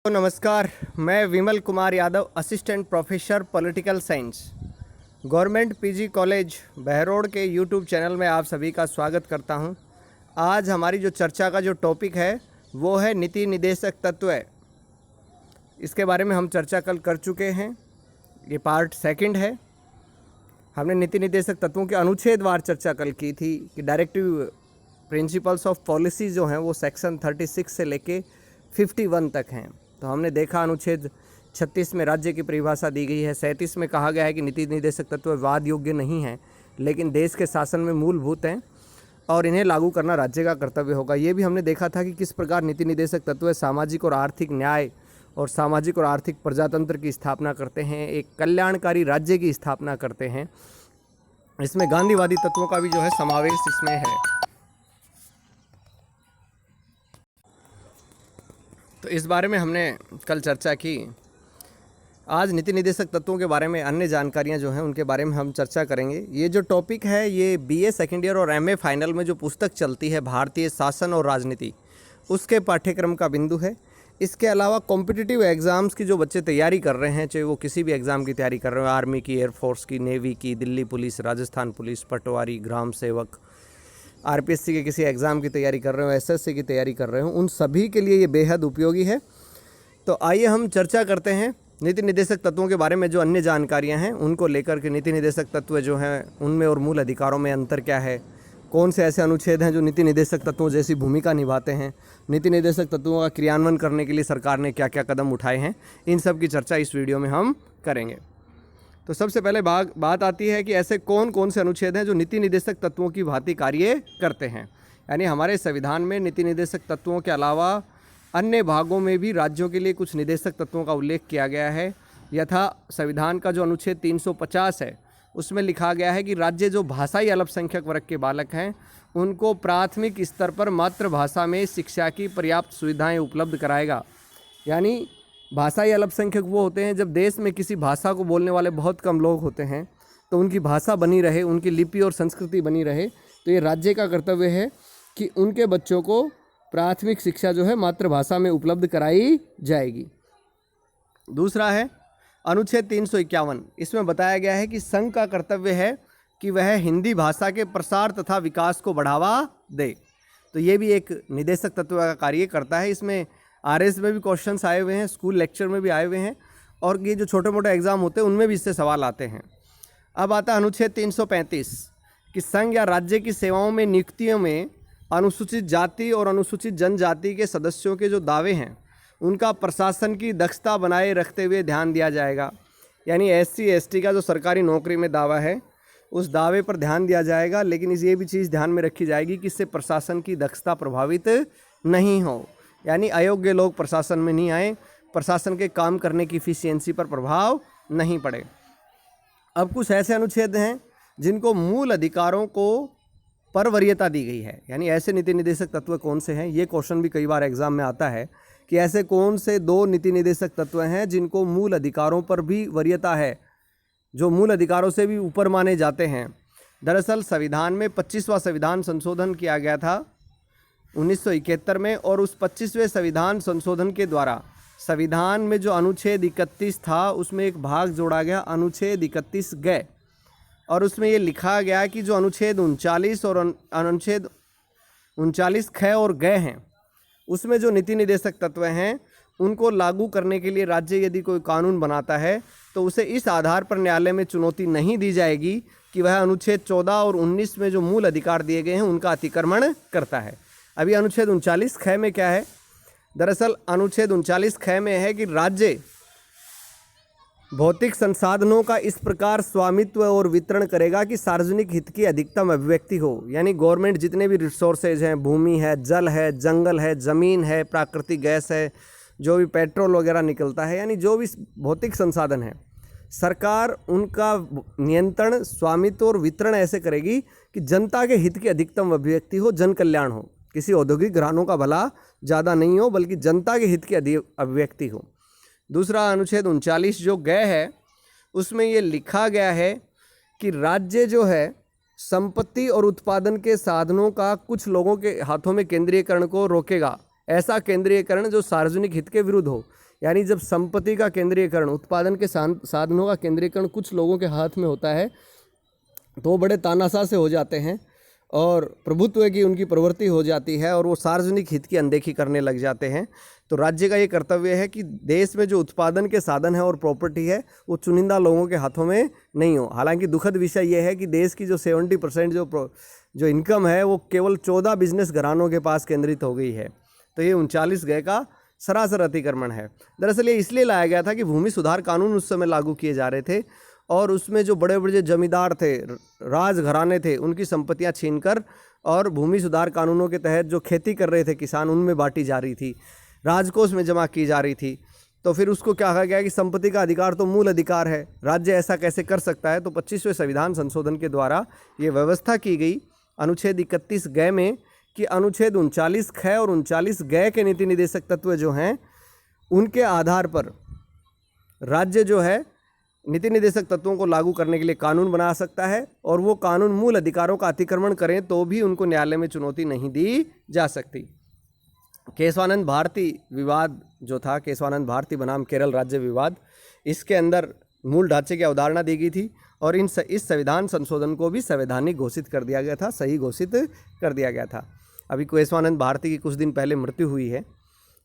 तो नमस्कार, मैं Vimal Kumar Yadav, assistant professor political science, government PG college Behror के यूट्यूब चैनल में आप सभी का स्वागत करता हूं। आज हमारी जो चर्चा का जो टॉपिक है वो है नीति निर्देशक तत्व। इसके बारे में हम चर्चा कल कर चुके हैं, ये पार्ट सेकंड है। हमने नीति निर्देशक तत्वों के अनुच्छेदवार चर्चा कल की थी कि डायरेक्टिव प्रिंसिपल्स ऑफ पॉलिसी जो हैं वो सेक्शन 36 से लेके 51 तक हैं। तो हमने देखा अनुच्छेद 36 में राज्य की परिभाषा दी गई है। 37 में कहा गया है कि नीति निर्देशक तत्व वाद योग्य नहीं हैं, लेकिन देश के शासन में मूलभूत हैं और इन्हें लागू करना राज्य का कर्तव्य होगा। ये भी हमने देखा था कि किस प्रकार नीति निर्देशक तत्व सामाजिक और आर्थिक न्याय और सामाजिक और आर्थिक प्रजातंत्र की स्थापना करते हैं, एक कल्याणकारी राज्य की स्थापना करते हैं। इसमें गांधीवादी तत्वों का भी जो है समावेश इसमें है। तो इस बारे में हमने कल चर्चा की। आज नीति निर्देशक तत्वों के बारे में अन्य जानकारियां जो हैं उनके बारे में हम चर्चा करेंगे। ये जो टॉपिक है ये बीए सेकेंड ईयर और एमए फाइनल में जो पुस्तक चलती है भारतीय शासन और राजनीति, उसके पाठ्यक्रम का बिंदु है। इसके अलावा कॉम्पिटिटिव एग्ज़ाम्स की जो बच्चे तैयारी कर रहे हैं, चाहे वो किसी भी एग्ज़ाम की तैयारी कर रहे हो, आर्मी की, एयरफोर्स की, नेवी की, दिल्ली पुलिस, राजस्थान पुलिस, पटवारी, ग्राम सेवक, आरपीएससी के किसी एग्ज़ाम की तैयारी कर रहे हो, एसएससी की तैयारी कर रहे हो, उन सभी के लिए ये बेहद उपयोगी है। तो आइए हम चर्चा करते हैं नीति निर्देशक तत्वों के बारे में। जो अन्य जानकारियां हैं उनको लेकर के नीति निर्देशक तत्व जो हैं उनमें और मूल अधिकारों में अंतर क्या है, कौन से ऐसे अनुच्छेद हैं जो नीति निर्देशक तत्वों जैसी भूमिका निभाते हैं, नीति निर्देशक तत्वों का क्रियान्वयन करने के लिए सरकार ने क्या क्या कदम उठाए हैं, इन सब की चर्चा इस वीडियो में हम करेंगे। तो सबसे पहले बात आती है कि ऐसे कौन कौन से अनुच्छेद हैं जो नीति निर्देशक तत्वों की भांति कार्य करते हैं। यानी हमारे संविधान में नीति निर्देशक तत्वों के अलावा अन्य भागों में भी राज्यों के लिए कुछ निर्देशक तत्वों का उल्लेख किया गया है। यथा संविधान का जो अनुच्छेद 350 है उसमें लिखा गया है कि राज्य जो भाषाई अल्पसंख्यक वर्ग के बालक हैं उनको प्राथमिक स्तर पर मातृभाषा में शिक्षा की पर्याप्त सुविधाएँ उपलब्ध कराएगा। यानी भाषाई अल्पसंख्यक वो होते हैं जब देश में किसी भाषा को बोलने वाले बहुत कम लोग होते हैं, तो उनकी भाषा बनी रहे, उनकी लिपि और संस्कृति बनी रहे। तो ये राज्य का कर्तव्य है कि उनके बच्चों को प्राथमिक शिक्षा जो है मातृभाषा में उपलब्ध कराई जाएगी। दूसरा है अनुच्छेद 351। इसमें बताया गया है कि संघ का कर्तव्य है कि वह हिंदी भाषा के प्रसार तथा विकास को बढ़ावा दे। तो ये भी एक निर्देशक तत्व का कार्य करता है। इसमें आरएस में भी क्वेश्चंस आए हुए हैं, स्कूल लेक्चर में भी आए हुए हैं, और ये जो छोटे मोटे एग्जाम होते हैं उनमें भी इससे सवाल आते हैं। अब आता है अनुच्छेद 335 कि संघ या राज्य की सेवाओं में नियुक्तियों में अनुसूचित जाति और अनुसूचित जनजाति के सदस्यों के जो दावे हैं उनका प्रशासन की दक्षता बनाए रखते हुए ध्यान दिया जाएगा। यानी एससी एसटी का जो सरकारी नौकरी में दावा है उस दावे पर ध्यान दिया जाएगा, लेकिन ये भी चीज़ ध्यान में रखी जाएगी कि इससे प्रशासन की दक्षता प्रभावित नहीं हो। यानी अयोग्य लोग प्रशासन में नहीं आए, प्रशासन के काम करने की इफिशियंसी पर प्रभाव नहीं पड़े। अब कुछ ऐसे अनुच्छेद हैं जिनको मूल अधिकारों को पर वरीयता दी गई है। यानी ऐसे नीति निर्देशक तत्व कौन से हैं, ये क्वेश्चन भी कई बार एग्जाम में आता है कि ऐसे कौन से दो नीति निर्देशक तत्व हैं जिनको मूल अधिकारों पर भी वरीयता है, जो मूल अधिकारों से भी ऊपर माने जाते हैं। दरअसल संविधान में 25वां संविधान संशोधन किया गया था 1971 में, और उस 25वें संविधान संशोधन के द्वारा संविधान में जो अनुच्छेद 31 था उसमें एक भाग जोड़ा गया, अनुच्छेद 31 ग, और उसमें ये लिखा गया कि जो अनुच्छेद 39 और अनुच्छेद 39 ख और ग हैं उसमें जो नीति निर्देशक तत्व हैं उनको लागू करने के लिए राज्य यदि कोई कानून बनाता है तो उसे इस आधार पर न्यायालय में चुनौती नहीं दी जाएगी कि वह अनुच्छेद 14 और 19 में जो मूल अधिकार दिए गए हैं उनका अतिक्रमण करता है। अभी अनुच्छेद 39 ख में क्या है? दरअसल अनुच्छेद 39 ख में है कि राज्य भौतिक संसाधनों का इस प्रकार स्वामित्व और वितरण करेगा कि सार्वजनिक हित की अधिकतम अभिव्यक्ति हो। यानी गवर्नमेंट जितने भी रिसोर्सेज हैं, भूमि है, जल है, जंगल है, ज़मीन है, प्राकृतिक गैस है, जो भी पेट्रोल वगैरह निकलता है, यानी जो भी भौतिक संसाधन है, सरकार उनका नियंत्रण, स्वामित्व और वितरण ऐसे करेगी कि जनता के हित की अधिकतम अभिव्यक्ति हो, जन कल्याण हो, किसी औद्योगिक घरानों का भला ज़्यादा नहीं हो बल्कि जनता के हित की अभिव्यक्ति हो। दूसरा अनुच्छेद 39 जो ग है उसमें ये लिखा गया है कि राज्य जो है संपत्ति और उत्पादन के साधनों का कुछ लोगों के हाथों में केंद्रीयकरण को रोकेगा। ऐसा केंद्रीयकरण जो सार्वजनिक हित के विरुद्ध हो। यानी जब संपत्ति का केंद्रीयकरण, उत्पादन के साधनों का केंद्रीयकरण कुछ लोगों के हाथ में होता है तो बड़े तानाशाह से हो जाते हैं और प्रभुत्व की उनकी प्रवृत्ति हो जाती है और वो सार्वजनिक हित की अनदेखी करने लग जाते हैं। तो राज्य का ये कर्तव्य है कि देश में जो उत्पादन के साधन है और प्रॉपर्टी है वो चुनिंदा लोगों के हाथों में नहीं हो। हालांकि दुखद विषय ये है कि देश की जो 70% जो इनकम है वो केवल 14 बिजनेस घरानों के पास केंद्रित हो गई है। तो ये 39 गए का सरासर अतिक्रमण है। दरअसल ये इसलिए लाया गया था कि भूमि सुधार कानून उस समय लागू किए जा रहे थे और उसमें जो बड़े बड़े जमींदार थे, राज घराने थे, उनकी संपत्तियां छीनकर और भूमि सुधार कानूनों के तहत जो खेती कर रहे थे किसान, उनमें बांटी जा रही थी, राजकोष में जमा की जा रही थी। तो फिर उसको क्या कहा गया कि संपत्ति का अधिकार तो मूल अधिकार है, राज्य ऐसा कैसे कर सकता है। तो 25वें संविधान संशोधन के द्वारा ये व्यवस्था की गई अनुच्छेद 31 ग में कि अनुच्छेद 39 ख और 39 ग के नीति निदेशक तत्व जो हैं उनके आधार पर राज्य जो है नीति निदेशक तत्वों को लागू करने के लिए कानून बना सकता है और वो कानून मूल अधिकारों का अतिक्रमण करें तो भी उनको न्यायालय में चुनौती नहीं दी जा सकती। केशवानंद भारती विवाद जो था, केशवानंद भारती बनाम केरल राज्य विवाद, इसके अंदर मूल ढांचे की अवधारणा दी गई थी और इस संविधान संशोधन को भी संवैधानिक घोषित कर दिया गया था, सही घोषित कर दिया गया था। अभी केशवानंद भारती की कुछ दिन पहले मृत्यु हुई है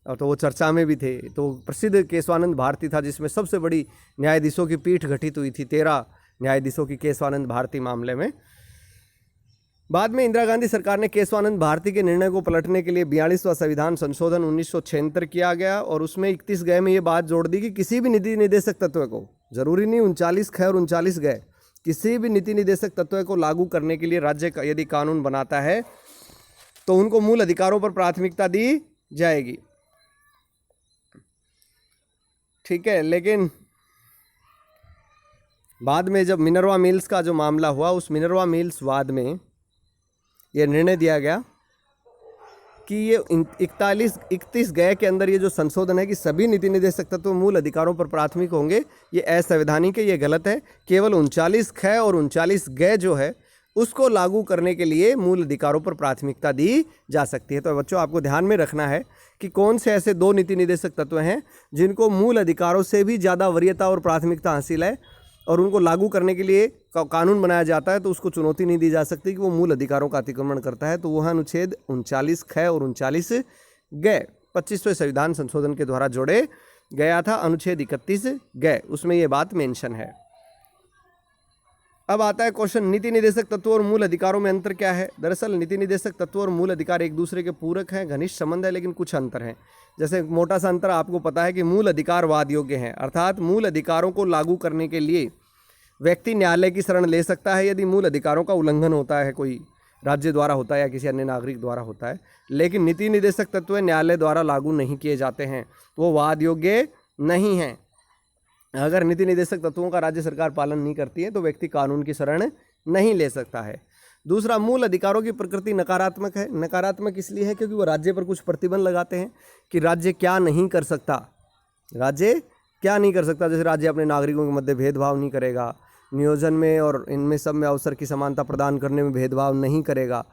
और तो वो चर्चा में भी थे। तो प्रसिद्ध केशवानंद भारती था जिसमें सबसे बड़ी न्यायाधीशों की पीठ गठित हुई थी, 13 न्यायाधीशों की केशवानंद भारती मामले में। बाद में इंदिरा गांधी सरकार ने केशवानंद भारती के निर्णय को पलटने के लिए 42वां संविधान संशोधन 1976 किया गया और उसमें 31 ग में ये बात जोड़ दी कि किसी भी नीति निदेशक तत्व को, जरूरी नहीं 39 ख और 39 ग, किसी भी नीति निदेशक तत्व को लागू करने के लिए राज्य यदि कानून बनाता है तो उनको मूल अधिकारों पर प्राथमिकता दी जाएगी। ठीक है, लेकिन बाद में जब मिनर्वा मिल्स का जो मामला हुआ, उस मिनर्वा मिल्स वाद में ये निर्णय दिया गया कि ये 31 ग के अंदर ये जो संशोधन है कि सभी नीति निदेशक तत्व मूल अधिकारों पर प्राथमिक होंगे, ये असंवैधानिक है, ये गलत है। केवल 39 ख और 39 ग जो है उसको लागू करने के लिए मूल अधिकारों पर प्राथमिकता दी जा सकती है। तो बच्चों आपको ध्यान में रखना है कि कौन से ऐसे 2 नीति निदेशक तत्व हैं जिनको मूल अधिकारों से भी ज़्यादा वरीयता और प्राथमिकता हासिल है और उनको लागू करने के लिए कानून बनाया जाता है तो उसको चुनौती नहीं दी जा सकती कि वो मूल अधिकारों का अतिक्रमण करता है। तो वो है अनुच्छेद 39 ख और 39 ग, 25वें संविधान संशोधन के द्वारा जोड़े गया था अनुच्छेद 31 ग, उसमें ये बात मेंशन है। अब आता है क्वेश्चन, नीति निदेशक तत्व और मूल अधिकारों में अंतर क्या है। दरअसल नीति निदेशक तत्व और मूल अधिकार एक दूसरे के पूरक हैं, घनिष्ठ संबंध है, लेकिन कुछ अंतर हैं। जैसे मोटा सा अंतर आपको पता है कि मूल अधिकार वाद योग्य हैं, अर्थात मूल अधिकारों को लागू करने के लिए व्यक्ति न्यायालय की शरण ले सकता है यदि मूल अधिकारों का उल्लंघन होता है, कोई राज्य द्वारा होता है या किसी अन्य नागरिक द्वारा होता है। लेकिन नीति निदेशक तत्व न्यायालय द्वारा लागू नहीं किए जाते हैं तो वो वाद योग्य नहीं हैं। अगर नीति निदेशक तत्वों का राज्य सरकार पालन नहीं करती है तो व्यक्ति कानून की शरण नहीं ले सकता है। दूसरा, मूल अधिकारों की प्रकृति नकारात्मक है। नकारात्मक इसलिए है क्योंकि वो राज्य पर कुछ प्रतिबंध लगाते हैं कि राज्य क्या नहीं कर सकता, राज्य क्या नहीं कर सकता। जैसे राज्य अपने नागरिकों के मध्य भेदभाव नहीं करेगा, नियोजन में और इनमें सब में अवसर की समानता प्रदान करने में भेदभाव नहीं करेगा।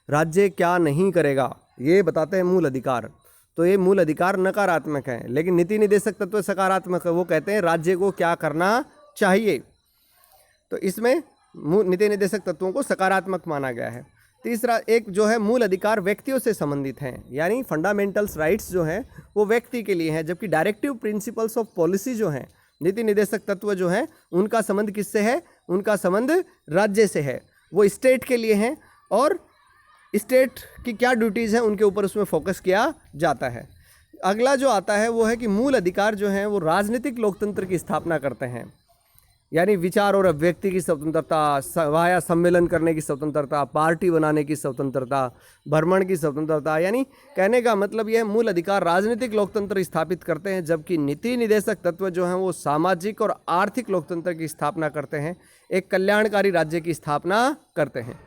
राज्य क्या नहीं करेगा ये बताते हैं मूल अधिकार। तो ये मूल अधिकार नकारात्मक है, लेकिन नीति निदेशक तत्व सकारात्मक है। वो कहते हैं राज्य को क्या करना चाहिए, तो इसमें नीति निदेशक तत्वों को सकारात्मक माना गया है। तीसरा, एक जो है मूल अधिकार व्यक्तियों से संबंधित हैं, यानी फंडामेंटल्स राइट्स जो हैं वो व्यक्ति के लिए हैं, जबकि डायरेक्टिव प्रिंसिपल्स ऑफ पॉलिसी जो हैं, नीति निदेशक तत्व जो हैं, उनका संबंध किससे है, उनका संबंध राज्य से है। वो स्टेट के लिए हैं और स्टेट की क्या ड्यूटीज़ हैं उनके ऊपर उसमें फोकस किया जाता है। अगला जो आता है वो है कि मूल अधिकार जो हैं वो राजनीतिक लोकतंत्र की स्थापना करते हैं, यानी विचार और अभिव्यक्ति की स्वतंत्रता, सभा या सम्मेलन करने की स्वतंत्रता, पार्टी बनाने की स्वतंत्रता, भ्रमण की स्वतंत्रता। यानी कहने का मतलब यह मूल अधिकार राजनीतिक लोकतंत्र स्थापित करते हैं, जबकि नीति निदेशक तत्व जो हैं वो सामाजिक और आर्थिक लोकतंत्र की स्थापना करते हैं, एक कल्याणकारी राज्य की स्थापना करते हैं।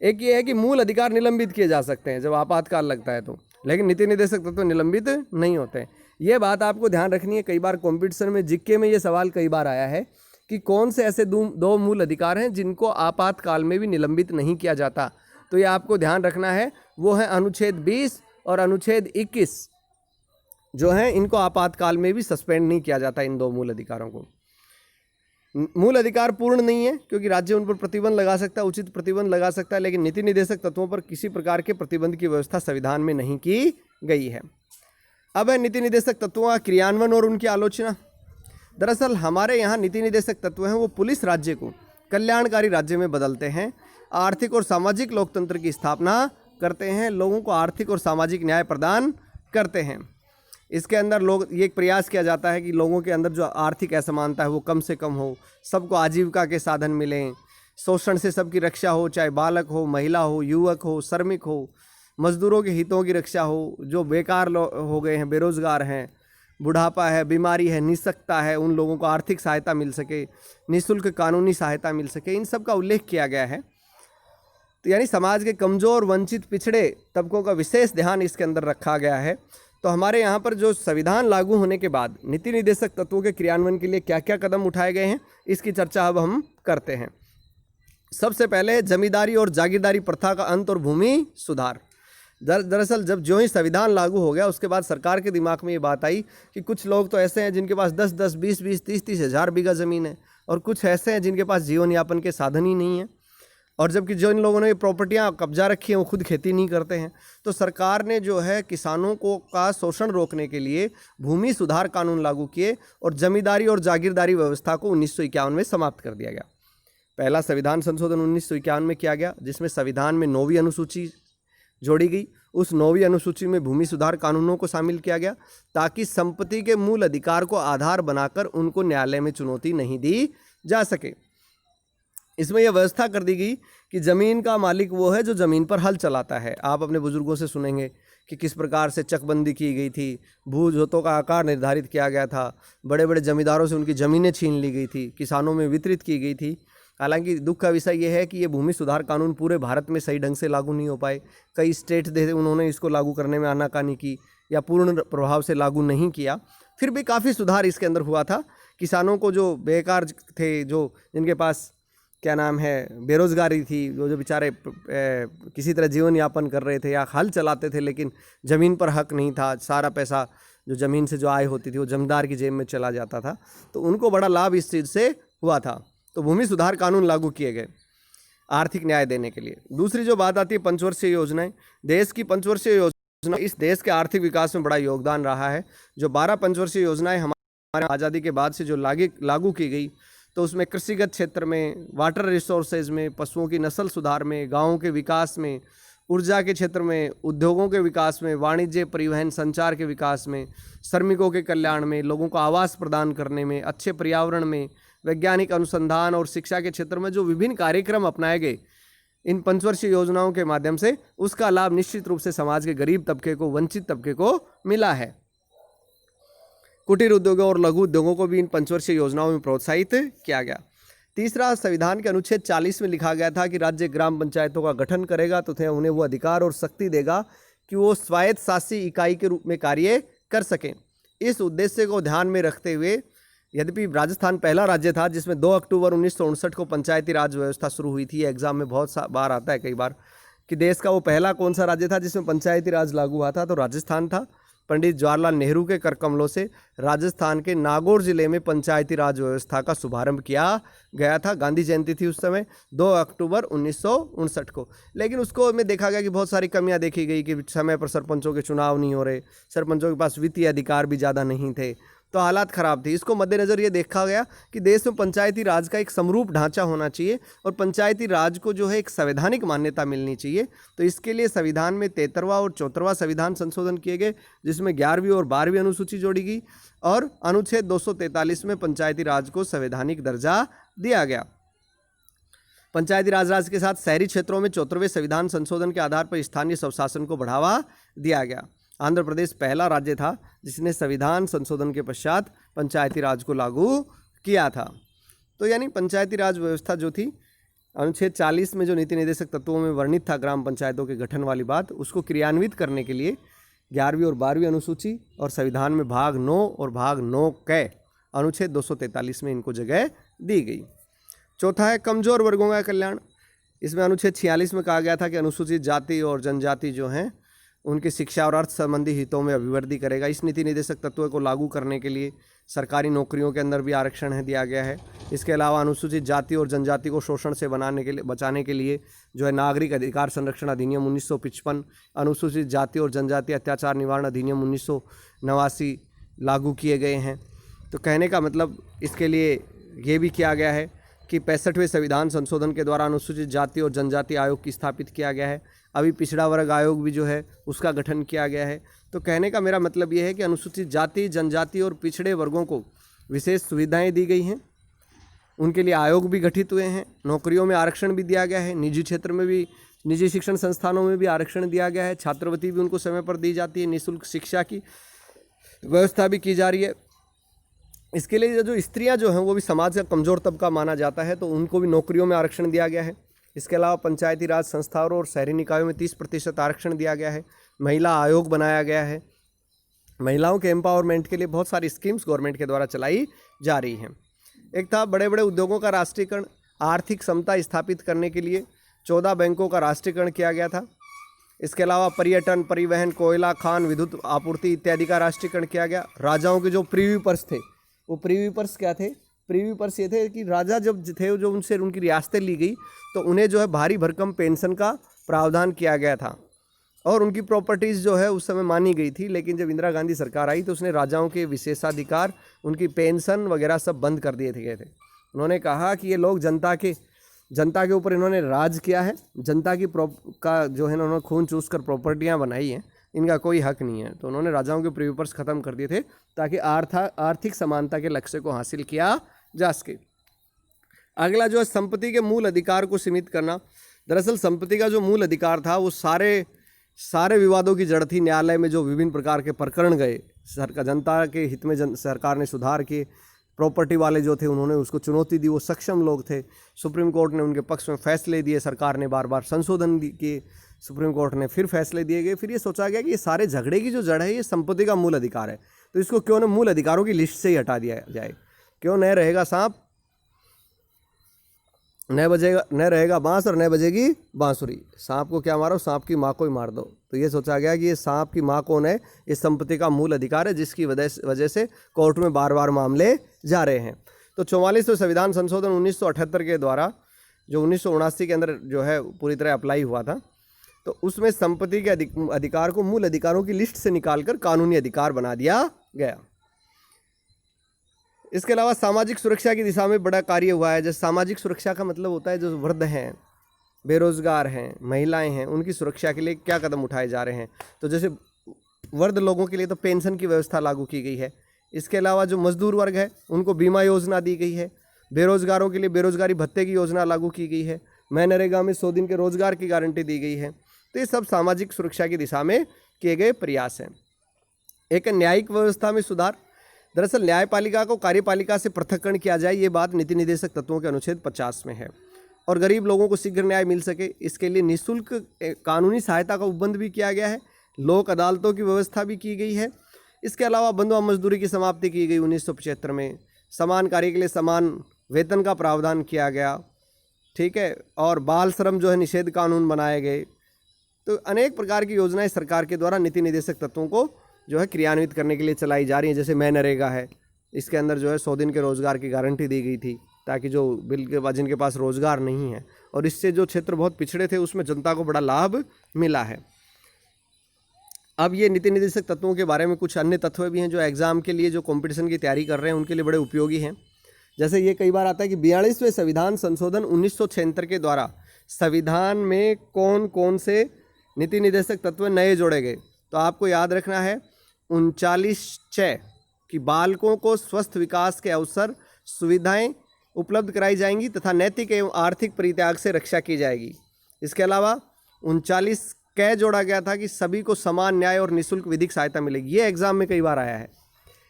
एक ये है कि मूल अधिकार निलंबित किए जा सकते हैं जब आपातकाल लगता है तो, लेकिन नीति निदेशक तत्व निलंबित नहीं होते। ये बात आपको ध्यान रखनी है। कई बार कॉम्पिटिशन में जीके में ये सवाल कई बार आया है कि कौन से ऐसे दो मूल अधिकार हैं जिनको आपातकाल में भी निलंबित नहीं किया जाता। तो ये आपको ध्यान रखना है, वो है अनुच्छेद 20 और अनुच्छेद 21। जो हैं इनको आपातकाल में भी सस्पेंड नहीं किया जाता। इन 2 मूल अधिकारों को, मूल अधिकार पूर्ण नहीं है क्योंकि राज्य उन पर प्रतिबंध लगा सकता है, उचित प्रतिबंध लगा सकता है, लेकिन नीति निर्देशक तत्वों पर किसी प्रकार के प्रतिबंध की व्यवस्था संविधान में नहीं की गई है। अब है नीति निर्देशक तत्वों का क्रियान्वयन और उनकी आलोचना। दरअसल हमारे यहाँ नीति निर्देशक तत्व हैं वो पुलिस राज्य को कल्याणकारी राज्य में बदलते हैं, आर्थिक और सामाजिक लोकतंत्र की स्थापना करते हैं, लोगों को आर्थिक और सामाजिक न्याय प्रदान करते हैं। इसके अंदर लोग ये एक प्रयास किया जाता है कि लोगों के अंदर जो आर्थिक असमानता है वो कम से कम हो, सबको आजीविका के साधन मिलें, शोषण से सबकी रक्षा हो, चाहे बालक हो, महिला हो, युवक हो, श्रमिक हो, मजदूरों के हितों की रक्षा हो, जो बेकार हो गए हैं, बेरोजगार हैं, बुढ़ापा है, बीमारी है, निःशक्तता है, उन लोगों को आर्थिक सहायता मिल सके, निःशुल्क कानूनी सहायता मिल सके, इन सब का उल्लेख किया गया है। तो यानी समाज के कमज़ोर, वंचित, पिछड़े तबकों का विशेष ध्यान इसके अंदर रखा गया है। तो हमारे यहाँ पर जो संविधान लागू होने के बाद नीति निर्देशक तत्वों के क्रियान्वयन के लिए क्या क्या कदम उठाए गए हैं, इसकी चर्चा अब हम करते हैं। सबसे पहले जमींदारी और जागीरदारी प्रथा का अंत और भूमि सुधार। दरअसल जब जो ही संविधान लागू हो गया उसके बाद सरकार के दिमाग में ये बात आई कि कुछ लोग तो ऐसे हैं जिनके पास 10-10, 20-20, 30-30 हज़ार बीघा ज़मीन है, और कुछ ऐसे हैं जिनके पास जीवन यापन के साधन ही नहीं है, और जबकि जो इन लोगों ने ये प्रॉपर्टियाँ कब्जा रखी हैं वो खुद खेती नहीं करते हैं। तो सरकार ने जो है किसानों को का शोषण रोकने के लिए भूमि सुधार कानून लागू किए और जमींदारी और जागीरदारी व्यवस्था को 1951 में समाप्त कर दिया गया। पहला संविधान संशोधन 1951 में किया गया, जिसमें संविधान में 9वीं अनुसूची जोड़ी गई। उस 9वीं अनुसूची में भूमि सुधार कानूनों को शामिल किया गया ताकि संपत्ति के मूल अधिकार को आधार बनाकर उनको न्यायालय में चुनौती नहीं दी जा सके। इसमें यह व्यवस्था कर दी गई कि ज़मीन का मालिक वो है जो ज़मीन पर हल चलाता है। आप अपने बुजुर्गों से सुनेंगे कि किस प्रकार से चकबंदी की गई थी, भू जोतों का आकार निर्धारित किया गया था, बड़े बड़े जमींदारों से उनकी ज़मीनें छीन ली गई थी, किसानों में वितरित की गई थी। हालांकि दुख का विषय यह है कि ये भूमि सुधार कानून पूरे भारत में सही ढंग से लागू नहीं हो पाए। कई स्टेट उन्होंने इसको लागू करने में आनाकानी की या पूर्ण प्रभाव से लागू नहीं किया। फिर भी काफ़ी सुधार इसके अंदर हुआ था। किसानों को जो बेकार थे, जो जिनके पास क्या नाम है बेरोज़गारी थी, जो बेचारे किसी तरह जीवन यापन कर रहे थे या हल चलाते थे लेकिन ज़मीन पर हक नहीं था, सारा पैसा जो ज़मीन से जो आय होती थी वो जमींदार की जेब में चला जाता था, तो उनको बड़ा लाभ इस चीज़ से हुआ था। तो भूमि सुधार कानून लागू किए गए आर्थिक न्याय देने के लिए। दूसरी जो बात आती है पंचवर्षीय योजनाएं। देश की पंचवर्षीय योजना इस देश के आर्थिक विकास में बड़ा योगदान रहा है। जो 12 पंचवर्षीय योजनाएं हमारे आज़ादी के बाद से जो लागू की गई, तो उसमें कृषिगत क्षेत्र में, वाटर रिसोर्सेज में, पशुओं की नस्ल सुधार में, गाँवों के विकास में, ऊर्जा के क्षेत्र में, उद्योगों के विकास में, वाणिज्य, परिवहन, संचार के विकास में, श्रमिकों के कल्याण में, लोगों को आवास प्रदान करने में, अच्छे पर्यावरण में, वैज्ञानिक अनुसंधान और शिक्षा के क्षेत्र में जो विभिन्न कार्यक्रम अपनाए गए इन पंचवर्षीय योजनाओं के माध्यम से, उसका लाभ निश्चित रूप से समाज के गरीब तबके को, वंचित तबके को मिला है। कुटीर उद्योगों और लघु उद्योगों को भी इन पंचवर्षीय योजनाओं में प्रोत्साहित किया गया। तीसरा, संविधान के अनुच्छेद 40 में लिखा गया था कि राज्य ग्राम पंचायतों का गठन करेगा तथा उन्हें वो अधिकार और शक्ति देगा कि वो स्वायत्त शासी इकाई के रूप में कार्य कर सकें। इस उद्देश्य को ध्यान में रखते हुए, यद्यपि राजस्थान पहला राज्य था जिसमें 2 अक्टूबर 1959 को पंचायती राज व्यवस्था शुरू हुई थी। एग्जाम में बहुत बार आता है कई बार कि देश का वो पहला कौन सा राज्य था जिसमें पंचायती राज लागू हुआ था, तो राजस्थान था। पंडित जवाहरलाल नेहरू के कर कमलों से राजस्थान के नागौर जिले में पंचायती राज व्यवस्था का शुभारंभ किया गया था। गांधी जयंती थी उस समय 2 अक्टूबर 1959 को। लेकिन उसको में देखा गया कि बहुत सारी कमियां देखी गई कि समय पर सरपंचों के चुनाव नहीं हो रहे, सरपंचों के पास वित्तीय अधिकार भी ज़्यादा नहीं थे, तो हालात ख़राब थी। इसको मद्देनज़र ये देखा गया कि देश में पंचायती राज का एक समरूप ढांचा होना चाहिए और पंचायती राज को जो है एक संवैधानिक मान्यता मिलनी चाहिए। तो इसके लिए संविधान में 73वां और 74वां संविधान संशोधन किए गए, जिसमें 11वीं और 12वीं अनुसूची जोड़ी गई और अनुच्छेद 243 में पंचायती राज को संवैधानिक दर्जा दिया गया। पंचायती राज के साथ शहरी क्षेत्रों में 74वें संविधान संशोधन के आधार पर स्थानीय स्वशासन को बढ़ावा दिया गया। आंध्र प्रदेश पहला राज्य था जिसने संविधान संशोधन के पश्चात पंचायती राज को लागू किया था। तो यानी पंचायती राज व्यवस्था जो थी, अनुच्छेद 40 में जो नीति निर्देशक तत्वों में वर्णित था ग्राम पंचायतों के गठन वाली बात, उसको क्रियान्वित करने के लिए 11वीं और 12वीं अनुसूची और संविधान में भाग 9 और भाग 9 क अनुच्छेद 243 में इनको जगह दी गई। चौथा है कमजोर वर्गों का कल्याण। इसमें अनुच्छेद 46 में कहा गया था कि अनुसूचित जाति और जनजाति जो हैं उनकी शिक्षा और अर्थ संबंधी हितों में अभिवृद्धि करेगा। इस नीति निर्देशक तत्व को लागू करने के लिए सरकारी नौकरियों के अंदर भी आरक्षण है दिया गया है। इसके अलावा अनुसूचित जाति और जनजाति को शोषण से बचाने के लिए जो है नागरिक अधिकार संरक्षण अधिनियम 1955, अनुसूचित जाति और जनजाति अत्याचार निवारण अधिनियम 1989 लागू किए गए हैं। तो कहने का मतलब इसके लिए ये भी किया गया है कि 65वें संविधान संशोधन के द्वारा अनुसूचित जाति और जनजाति आयोग की स्थापित किया गया है। अभी पिछड़ा वर्ग आयोग भी जो है उसका गठन किया गया है। तो कहने का मेरा मतलब ये है कि अनुसूचित जाति, जनजाति और पिछड़े वर्गों को विशेष सुविधाएं दी गई हैं, उनके लिए आयोग भी गठित हुए हैं, नौकरियों में आरक्षण भी दिया गया है, निजी क्षेत्र में भी, निजी शिक्षण संस्थानों में भी आरक्षण दिया गया है, छात्रवृत्ति भी उनको समय पर दी जाती है, निःशुल्क शिक्षा की व्यवस्था भी की जा रही है। इसके लिए जो स्त्रियां जो हैं वो भी समाज का कमज़ोर तबका माना जाता है, तो उनको भी नौकरियों में आरक्षण दिया गया है। इसके अलावा पंचायती राज संस्थाओं और शहरी निकायों में 30% आरक्षण दिया गया है। महिला आयोग बनाया गया है। महिलाओं के एम्पावरमेंट के लिए बहुत सारी स्कीम्स गवर्नमेंट के द्वारा चलाई जा रही हैं। एक था बड़े बड़े उद्योगों का राष्ट्रीयकरण, आर्थिक समता स्थापित करने के लिए 14 बैंकों का राष्ट्रीयकरण किया गया था। इसके अलावा पर्यटन, परिवहन, कोयला, खान, विद्युत आपूर्ति इत्यादि का राष्ट्रीयकरण किया गया। राजाओं के जो प्रीवी पर्स थे, वो प्रीवी पर्स क्या थे? प्रीवी पर्स ये थे कि राजा जब थे, जो उनसे उनकी रियासतें ली गई, तो उन्हें जो है भारी भरकम पेंशन का प्रावधान किया गया था और उनकी प्रॉपर्टीज़ जो है उस समय मानी गई थी। लेकिन जब इंदिरा गांधी सरकार आई तो उसने राजाओं के विशेषाधिकार, उनकी पेंशन वगैरह सब बंद कर दिए थे गए थे। उन्होंने कहा कि ये लोग जनता के ऊपर इन्होंने राज किया है, जनता की का जो है उन्होंने खून चूस कर प्रॉपर्टियाँ बनाई हैं, इनका कोई हक नहीं है। तो उन्होंने राजाओं के प्रीवी पर्स खत्म कर दिए थे ताकि आर्थिक समानता के लक्ष्य को हासिल किया जा सके। अगला जो है संपत्ति के मूल अधिकार को सीमित करना। दरअसल संपत्ति का जो मूल अधिकार था वो सारे विवादों की जड़ थी। न्यायालय में जो विभिन्न प्रकार के प्रकरण गए, जनता के हित में सरकार ने सुधार किए। प्रॉपर्टी वाले जो थे उन्होंने उसको चुनौती दी, वो सक्षम लोग थे। सुप्रीम कोर्ट ने उनके पक्ष में फैसले दिए, सरकार ने बार बार संशोधन किए, सुप्रीम कोर्ट ने फिर फैसले दिए गए। फिर ये सोचा गया कि ये सारे झगड़े की जो जड़ है ये संपत्ति का मूल अधिकार है, तो इसको क्यों न मूल अधिकारों की लिस्ट से ही हटा दिया जाए। क्यों न रहेगा सांप, न रहेगा बांस और न बजेगी बांसुरी। सांप को क्या मारो, सांप की माँ को ही मार दो। तो ये सोचा गया कि ये सांप की माँ कौन है, ये संपत्ति का मूल अधिकार है, जिसकी वजह से कोर्ट में बार बार मामले जा रहे हैं। तो 44वें संविधान संशोधन 1978 के द्वारा जो 1979 के अंदर जो है पूरी तरह अप्लाई हुआ था, तो उसमें संपत्ति के अधिकार को मूल अधिकारों की लिस्ट से निकालकर कानूनी अधिकार बना दिया गया। इसके अलावा सामाजिक सुरक्षा की दिशा में बड़ा कार्य हुआ है। जैसे सामाजिक सुरक्षा का मतलब होता है जो वृद्ध हैं, बेरोजगार हैं, महिलाएं हैं, उनकी सुरक्षा के लिए क्या कदम उठाए जा रहे हैं। तो जैसे वृद्ध लोगों के लिए तो पेंशन की व्यवस्था लागू की गई है। इसके अलावा जो मजदूर वर्ग है उनको बीमा योजना दी गई है। बेरोजगारों के लिए बेरोजगारी भत्ते की योजना लागू की गई है। मनरेगा में 100 दिन के रोजगार की गारंटी दी गई है। तो ये सब सामाजिक सुरक्षा की दिशा में किए गए प्रयास हैं। एक न्यायिक व्यवस्था में सुधार। दरअसल न्यायपालिका को कार्यपालिका से पृथक्करण किया जाए, ये बात नीति निर्देशक तत्वों के अनुच्छेद 50 में है। और गरीब लोगों को शीघ्र न्याय मिल सके, इसके लिए निःशुल्क कानूनी सहायता का उपबंध भी किया गया है। लोक अदालतों की व्यवस्था भी की गई है। इसके अलावा बंधुआ मजदूरी की समाप्ति की गई 1975 में। समान कार्य के लिए समान वेतन का प्रावधान किया गया, ठीक है। और बाल श्रम जो है निषेध कानून बनाए गए। तो अनेक प्रकार की योजनाएं सरकार के द्वारा नीति निर्देशक तत्वों को जो है क्रियान्वित करने के लिए चलाई जा रही है। जैसे मनरेगा है, इसके अंदर जो है 100 दिन के रोज़गार की गारंटी दी गई थी, ताकि जो जिनके पास रोज़गार नहीं है और इससे जो क्षेत्र बहुत पिछड़े थे उसमें जनता को बड़ा लाभ मिला है। अब ये नीति निर्देशक तत्वों के बारे में कुछ अन्य तत्व भी हैं जो एग्ज़ाम के लिए, जो कंपटीशन की तैयारी कर रहे हैं, उनके लिए बड़े उपयोगी हैं। जैसे ये कई बार आता है कि 42वें संविधान संशोधन 1976 के द्वारा संविधान में कौन कौन से नीति निर्देशक तत्व नए जोड़े गए। तो आपको याद रखना है 39(6) कि बालकों को स्वस्थ विकास के अवसर, सुविधाएं उपलब्ध कराई जाएंगी तथा नैतिक एवं आर्थिक परित्याग से रक्षा की जाएगी। इसके अलावा 39(क) जोड़ा गया था कि सभी को समान न्याय और निःशुल्क विधिक सहायता मिलेगी। ये एग्जाम में कई बार आया है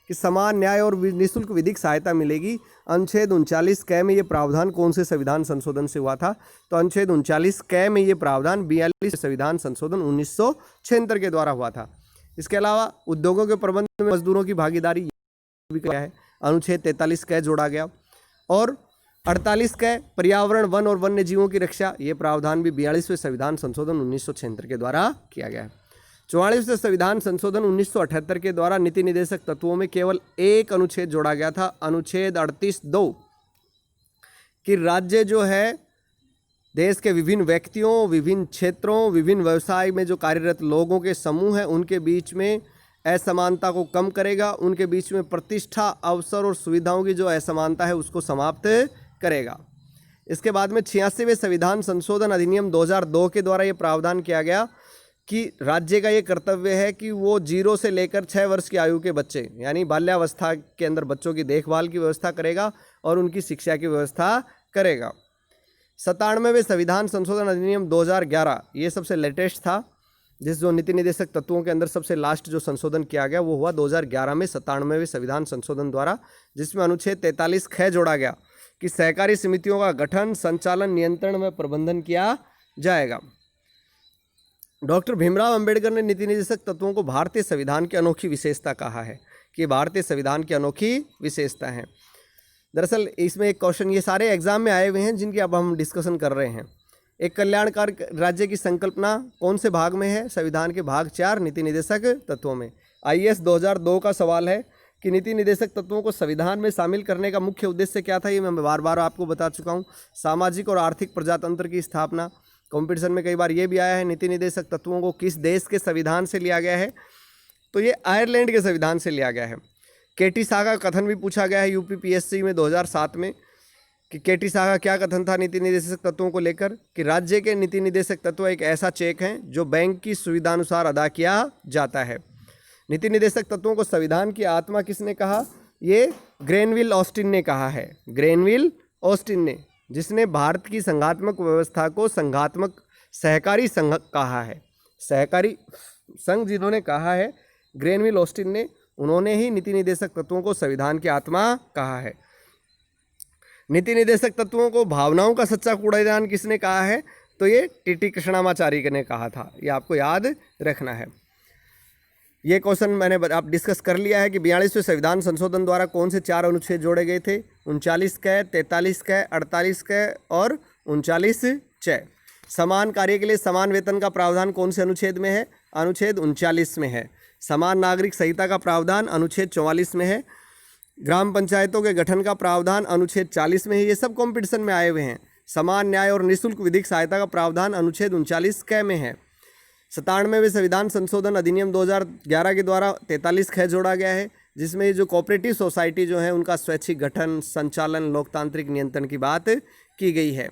कि समान न्याय और निःशुल्क विधिक सहायता मिलेगी। अनुच्छेद 39(क) में ये प्रावधान कौन से संविधान संशोधन से हुआ था? तो अनुच्छेद 39(क) में ये प्रावधान 42 संविधान संशोधन 1976 के द्वारा हुआ था। इसके अलावा उद्योगों के प्रबंध में मजदूरों की भागीदारी भी क्या है, अनुच्छेद 43(क) जोड़ा गया। और 48(क) पर्यावरण, वन और वन्य जीवों की रक्षा, ये प्रावधान भी 42वें संविधान संशोधन 1976 के द्वारा किया गया है। 44वें संविधान संशोधन 1978 के द्वारा नीति निदेशक तत्वों में केवल एक अनुच्छेद जोड़ा गया था, अनुच्छेद 38(2), कि राज्य जो है देश के विभिन्न व्यक्तियों, विभिन्न क्षेत्रों, विभिन्न व्यवसाय में जो कार्यरत लोगों के समूह हैं उनके बीच में असमानता को कम करेगा, उनके बीच में प्रतिष्ठा, अवसर और सुविधाओं की जो असमानता है उसको समाप्त करेगा। इसके बाद में 86वें संविधान संशोधन अधिनियम 2002 के द्वारा ये प्रावधान किया गया कि राज्य का ये कर्तव्य है कि वो 0 से लेकर 6 वर्ष की आयु के बच्चे यानी बाल्यावस्था के अंदर बच्चों की देखभाल की व्यवस्था करेगा और उनकी शिक्षा की व्यवस्था करेगा। 97वें संविधान संशोधन अधिनियम 2011 ये सबसे लेटेस्ट था, जिस जो नीति निदेशक तत्वों के अंदर सबसे लास्ट जो संशोधन किया गया वो हुआ 2011 में 97वें संविधान संशोधन द्वारा, जिसमें अनुच्छेद 43 ख जोड़ा गया कि सहकारी समितियों का गठन, संचालन, नियंत्रण व प्रबंधन किया जाएगा। डॉक्टर भीमराव अंबेडकर ने नीति निदेशक तत्वों को भारतीय संविधान की अनोखी विशेषता कहा है कि भारतीय संविधान की अनोखी विशेषता है। दरअसल इसमें एक क्वेश्चन ये सारे एग्जाम में आए हुए हैं जिनकी अब हम डिस्कशन कर रहे हैं। एक कल्याणकारी राज्य की संकल्पना कौन से भाग में है? संविधान के भाग 4 नीति निदेशक तत्वों में। IAS 2002 का सवाल है कि नीति निदेशक तत्वों को संविधान में शामिल करने का मुख्य उद्देश्य क्या था? ये मैं बार बार आपको बता चुका हूँ। सामाजिक और आर्थिक प्रजातंत्र की स्थापना। कॉम्पिटिशन में कई बार ये भी आया है नीति निदेशक तत्वों को किस देश के संविधान से लिया गया है, तो ये आयरलैंड के संविधान से लिया गया है। केटी शाह का कथन भी पूछा गया है UPPSC में 2007 में कि केटी शाह का क्या कथन था नीति निदेशक तत्वों को लेकर, कि राज्य के नीति निदेशक तत्व एक ऐसा चेक है जो बैंक की सुविधानुसार अदा किया जाता है। नीति निदेशक तत्वों को संविधान की आत्मा किसने कहा? ये ग्रेनविल ऑस्टिन ने कहा है। ग्रेनविल ऑस्टिन ने, जिसने भारत की संघात्मक व्यवस्था को संघात्मक सहकारी संघ कहा है। सहकारी संघ जिन्होंने कहा है ग्रेनविल ऑस्टिन ने, उन्होंने ही नीति निदेशक तत्वों को संविधान की आत्मा कहा है। नीति निदेशक तत्वों को भावनाओं का सच्चा कूड़ेदान किसने कहा है? तो ये टी कृष्णामाचारी ने कहा था। ये आपको याद रखना है। ये क्वेश्चन मैंने आप डिस्कस कर लिया है कि 42वें संविधान संशोधन द्वारा कौन से 4 अनुच्छेद जोड़े गए थे? 39 क, 43 क, 48 क और 39 च। समान कार्य के लिए समान वेतन का प्रावधान कौन से अनुच्छेद में है? अनुच्छेद 39 में है। समान नागरिक संहिता का प्रावधान अनुच्छेद 44 में है। ग्राम पंचायतों के गठन का प्रावधान अनुच्छेद 40 में है। ये सब कॉम्पिटिशन में आए हुए हैं। समान न्याय और निःशुल्क विधिक सहायता का प्रावधान अनुच्छेद 39 क में है। 97वें संविधान संशोधन अधिनियम 2011 के द्वारा 43 ख जोड़ा गया है, जिसमें जो कोऑपरेटिव सोसाइटी जो है उनका स्वैच्छिक गठन, संचालन, लोकतांत्रिक नियंत्रण की बात की गई है।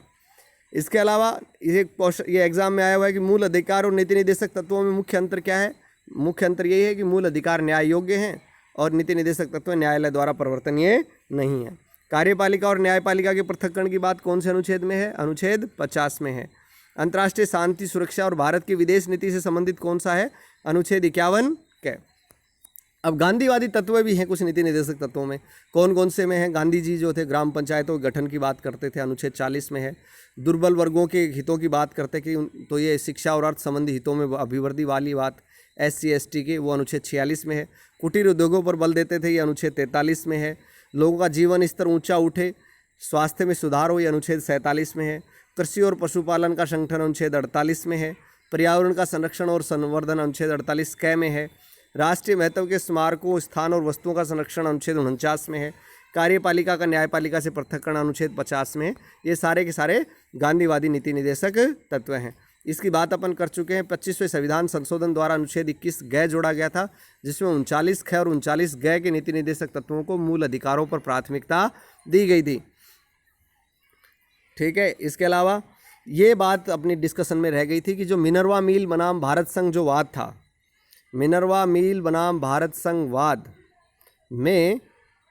इसके अलावा ये एग्जाम में आया हुआ है कि मूल अधिकार और नीति निदेशक तत्वों में मुख्य अंतर क्या है? मुख्य अंतर यही है कि मूल अधिकार न्याय योग्य हैं और नीति निदेशक तत्व न्यायालय द्वारा परिवर्तनीय नहीं है। कार्यपालिका और न्यायपालिका के पृथक्करण की बात कौन से अनुच्छेद में है? अनुच्छेद 50 में है। अंतर्राष्ट्रीय शांति, सुरक्षा और भारत की विदेश नीति से संबंधित कौन सा है? अनुच्छेद 51 के। अब गांधीवादी तत्व भी हैं कुछ नीति निदेशक तत्वों में। कौन कौन से में है? गांधी जी जो थे ग्राम पंचायतों के गठन की बात करते थे, अनुच्छेद 40 में है। दुर्बल वर्गों के हितों की बात करते कि तो ये शिक्षा और अर्थ संबंधी हितों में अभिवृद्धि वाली बात SC ST के, वो अनुच्छेद 46 में है। कुटीर उद्योगों पर बल देते थे, ये अनुच्छेद 43 में है। लोगों का जीवन स्तर ऊंचा उठे, स्वास्थ्य में सुधार हो, ये अनुच्छेद 47 में है। कृषि और पशुपालन का संगठन अनुच्छेद 48 में है। पर्यावरण का संरक्षण और संवर्धन अनुच्छेद 48 क में है। राष्ट्रीय महत्व के स्मारकों, स्थान और वस्तुओं का संरक्षण अनुच्छेद 49 में है। कार्यपालिका का न्यायपालिका से पृथक्करण अनुच्छेद 50 में है। ये सारे के सारे गांधीवादी नीति निदेशक तत्व हैं। इसकी बात अपन कर चुके हैं। 25वें संविधान संशोधन द्वारा अनुच्छेद 21 ग जोड़ा गया था, जिसमें 39 ख और 39 ग के नीति निदेशक तत्वों को मूल अधिकारों पर प्राथमिकता दी गई थी। ठीक है। इसके अलावा ये बात अपनी डिस्कशन में रह गई थी कि जो मिनर्वा मील बनाम भारत संघ जो वाद था, मिनर्वा मील बनाम भारत संघ वाद में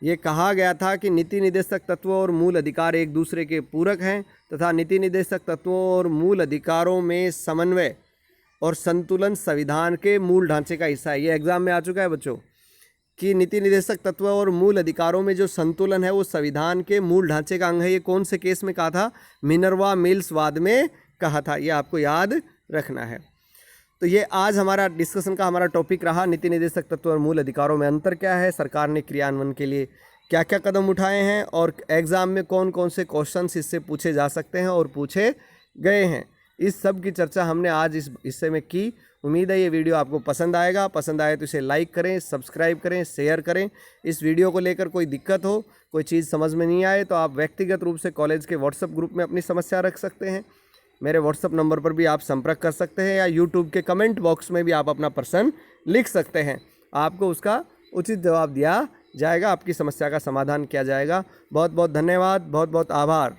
ये कहा गया था कि नीति निदेशक तत्व और मूल अधिकार एक दूसरे के पूरक हैं तथा नीति निदेशक तत्वों और मूल अधिकारों में समन्वय और संतुलन संविधान के मूल ढांचे का हिस्सा है। ये एग्जाम में आ चुका है बच्चों कि नीति निदेशक तत्व और मूल अधिकारों में जो संतुलन है वो संविधान के मूल ढांचे का अंग है। ये कौन से केस में कहा था? मिनर्वा मिल्स वाद में कहा था। ये आपको याद रखना है। तो ये आज हमारा डिस्कशन का हमारा टॉपिक रहा, नीति निदेशक तत्व और मूल अधिकारों में अंतर क्या है, सरकार ने क्रियान्वयन के लिए क्या क्या कदम उठाए हैं और एग्ज़ाम में कौन कौन से क्वेश्चंस इससे पूछे जा सकते हैं और पूछे गए हैं। इस सब की चर्चा हमने आज इस हिस्से में की। उम्मीद है ये वीडियो आपको पसंद आएगा। पसंद आए तो इसे लाइक करें, सब्सक्राइब करें, शेयर करें। इस वीडियो को लेकर कोई दिक्कत हो, कोई चीज़ समझ में नहीं आए तो आप व्यक्तिगत रूप से कॉलेज के व्हाट्सएप ग्रुप में अपनी समस्या रख सकते हैं। मेरे व्हाट्सएप नंबर पर भी आप संपर्क कर सकते हैं, या यूट्यूब के कमेंट बॉक्स में भी आप अपना प्रश्न लिख सकते हैं। आपको उसका उचित जवाब दिया जाएगा, आपकी समस्या का समाधान किया जाएगा। बहुत बहुत धन्यवाद, बहुत बहुत आभार।